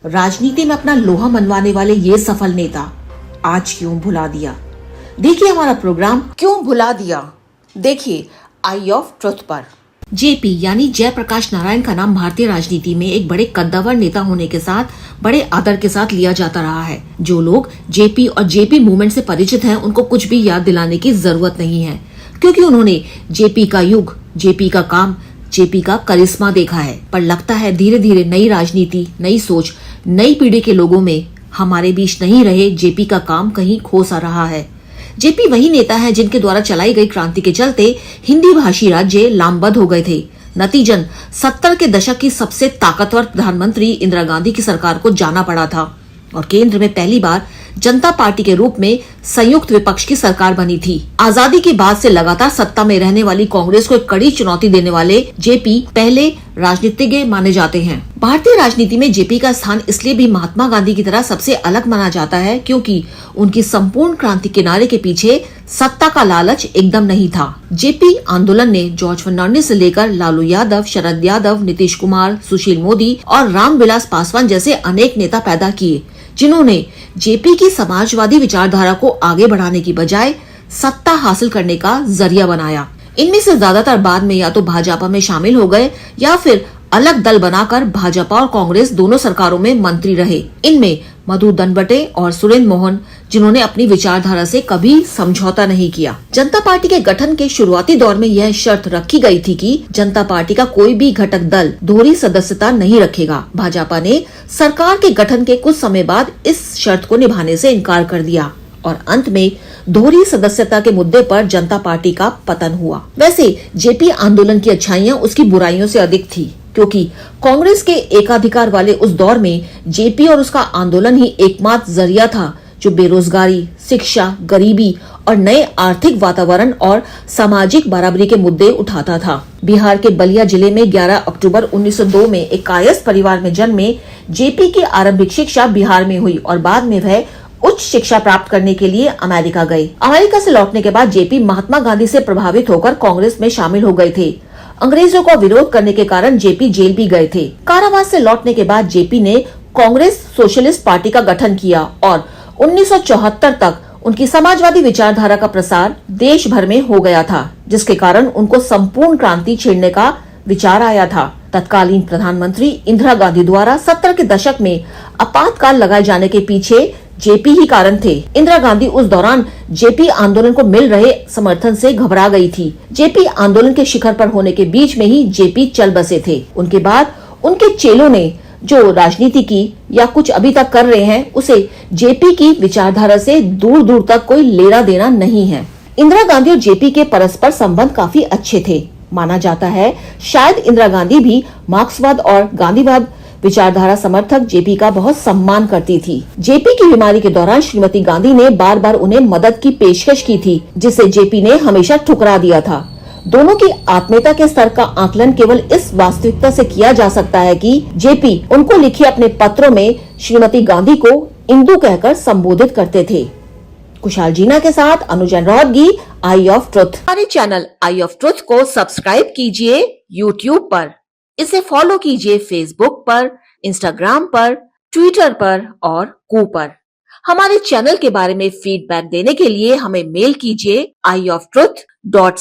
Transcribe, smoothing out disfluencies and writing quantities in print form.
राजनीति में अपना लोहा मनवाने वाले ये सफल नेता आज क्यों भुला दिया। देखिए हमारा प्रोग्राम क्यों भुला दिया, देखिए आई ऑफ ट्रुथ पर। जेपी यानी जयप्रकाश नारायण का नाम भारतीय राजनीति में एक बड़े कद्दावर नेता होने के साथ बड़े आदर के साथ लिया जाता रहा है। जो लोग जेपी और जेपी मूवमेंट से परिचित हैं, उनको कुछ भी याद दिलाने की जरूरत नहीं है, क्योंकि उन्होंने जेपी का युग, जेपी का काम, जेपी का करिश्मा देखा है। पर लगता है धीरे धीरे नई राजनीति, नई सोच, नई पीढ़ी के लोगों में हमारे बीच नहीं रहे जेपी का काम कहीं खो सा रहा है। जेपी वही नेता है जिनके द्वारा चलाई गई क्रांति के चलते हिंदी भाषी राज्य लामबंद हो गए थे। नतीजन 70 के दशक की सबसे ताकतवर प्रधानमंत्री इंदिरा गांधी की सरकार को जाना पड़ा था और केंद्र में पहली बार जनता पार्टी के रूप में संयुक्त विपक्ष की सरकार बनी थी। आजादी के बाद से लगातार सत्ता में रहने वाली कांग्रेस को एक कड़ी चुनौती देने वाले जेपी पहले राजनीतिज्ञ माने जाते हैं। भारतीय राजनीति में जेपी का स्थान इसलिए भी महात्मा गांधी की तरह सबसे अलग माना जाता है क्योंकि उनकी संपूर्ण क्रांति के नारे के पीछे सत्ता का लालच एकदम नहीं था। जेपी आंदोलन ने जॉर्ज फर्नांडिस से लेकर लालू यादव, शरद यादव, नीतीश कुमार, सुशील मोदी और रामविलास पासवान जैसे अनेक नेता पैदा किए, जिन्होंने जेपी की समाजवादी विचारधारा को आगे बढ़ाने की बजाय सत्ता हासिल करने का जरिया बनाया। इनमें से ज्यादातर बाद में या तो भाजपा में शामिल हो गए या फिर अलग दल बनाकर भाजपा और कांग्रेस दोनों सरकारों में मंत्री रहे। इनमें मधु दनबटे और सुरेंद्र मोहन, जिन्होंने अपनी विचारधारा से कभी समझौता नहीं किया। जनता पार्टी के गठन के शुरुआती दौर में यह शर्त रखी गई थी कि जनता पार्टी का कोई भी घटक दल दोहरी सदस्यता नहीं रखेगा। भाजपा ने सरकार के गठन के कुछ समय बाद इस शर्त को निभाने से इनकार कर दिया और अंत में दोहरी सदस्यता के मुद्दे पर जनता पार्टी का पतन हुआ। वैसे जेपी आंदोलन की अच्छाइयां उसकी बुराइयों से अधिक थी, क्योंकि कांग्रेस के एकाधिकार वाले उस दौर में जेपी और उसका आंदोलन ही एकमात्र जरिया था जो बेरोजगारी, शिक्षा, गरीबी और नए आर्थिक वातावरण और सामाजिक बराबरी के मुद्दे उठाता था। बिहार के बलिया जिले में 11 अक्टूबर 1902 में एक कायस्थ परिवार में जन्मे जेपी की आरंभिक शिक्षा बिहार में हुई और बाद में वह उच्च शिक्षा प्राप्त करने के लिए अमेरिका गए। अमेरिका से लौटने के बाद जेपी महात्मा गांधी से प्रभावित होकर कांग्रेस में शामिल हो गए थे। अंग्रेजों का विरोध करने के कारण जेपी जेल भी गए थे। कारावास से लौटने के बाद जेपी ने कांग्रेस सोशलिस्ट पार्टी का गठन किया और 1974 तक उनकी समाजवादी विचारधारा का प्रसार देश भर में हो गया था, जिसके कारण उनको संपूर्ण क्रांति छेड़ने का विचार आया था। तत्कालीन प्रधानमंत्री इंदिरा गांधी द्वारा 70 के दशक में आपातकाल लगाए जाने के पीछे जेपी ही कारण थे। इंदिरा गांधी उस दौरान जेपी आंदोलन को मिल रहे समर्थन से घबरा गई थी। जेपी आंदोलन के शिखर पर होने के बीच में ही जेपी चल बसे थे। उनके बाद उनके चेलों ने जो राजनीति की या कुछ अभी तक कर रहे हैं, उसे जेपी की विचारधारा से दूर दूर तक कोई लेना देना नहीं है। इंदिरा गांधी और जेपी के परस्पर संबंध काफी अच्छे थे। माना जाता है शायद इंदिरा गांधी भी मार्क्सवाद और गांधीवाद विचारधारा समर्थक जेपी का बहुत सम्मान करती थी। जेपी की बीमारी के दौरान श्रीमती गांधी ने बार बार उन्हें मदद की पेशकश की थी, जिसे जेपी ने हमेशा ठुकरा दिया था। दोनों की आत्मीयता के स्तर का आकलन केवल इस वास्तविकता से किया जा सकता है कि जेपी उनको लिखे अपने पत्रों में श्रीमती गांधी को इंदु कहकर संबोधित करते थे। कुशाल जीना के साथ अनुजन रोहतगी, आई ऑफ ट्रुथ। हमारे चैनल आई ऑफ ट्रुथ को सब्सक्राइब कीजिए यूट्यूब पर, इसे फॉलो कीजिए फेसबुक पर, इंस्टाग्राम पर, ट्विटर पर और कू पर। हमारे चैनल के बारे में फीडबैक देने के लिए हमें मेल कीजिए iofTruth.com